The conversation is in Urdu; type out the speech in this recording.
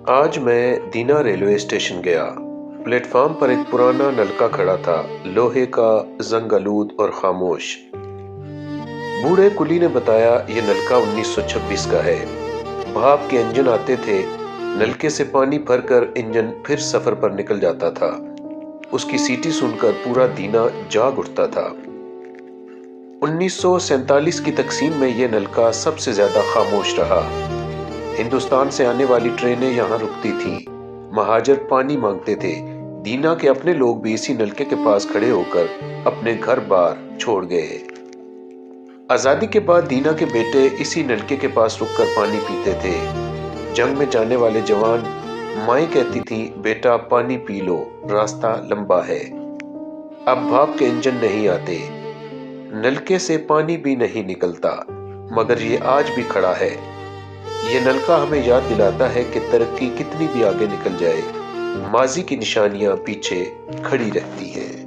آج میں دینا ریلوے اسٹیشن گیا۔ پلیٹ فارم پر ایک پرانا نلکا کھڑا تھا، لوہے کا، زنگ آلود اور خاموش۔ بوڑھے کلی نے بتایا یہ نلکا 1926 کا ہے۔ بھاپ کے انجن آتے تھے، نلکے سے پانی بھر کر انجن پھر سفر پر نکل جاتا تھا۔ اس کی سیٹی سن کر پورا دینا جاگ اٹھتا تھا۔ 1947 کی تقسیم میں یہ نلکا سب سے زیادہ خاموش رہا۔ ہندوستان سے آنے والی ٹرینیں یہاں رکتی تھیں، مہاجر پانی مانگتے تھے۔ دینا کے اپنے لوگ بھی اسی نلکے کے پاس کھڑے ہو کر اپنے گھر بار چھوڑ گئے۔ آزادی کے بعد دینا کے بیٹے اسی نلکے کے پاس رک کر پانی پیتے تھے۔ جنگ میں جانے والے جوان، مائیں کہتی تھیں بیٹا پانی پی لو، راستہ لمبا ہے۔ اب بھاپ کے انجن نہیں آتے، نلکے سے پانی بھی نہیں نکلتا، مگر یہ آج بھی کھڑا ہے۔ یہ نلکا ہمیں یاد دلاتا ہے کہ ترقی کتنی بھی آگے نکل جائے، ماضی کی نشانیاں پیچھے کھڑی رہتی ہیں۔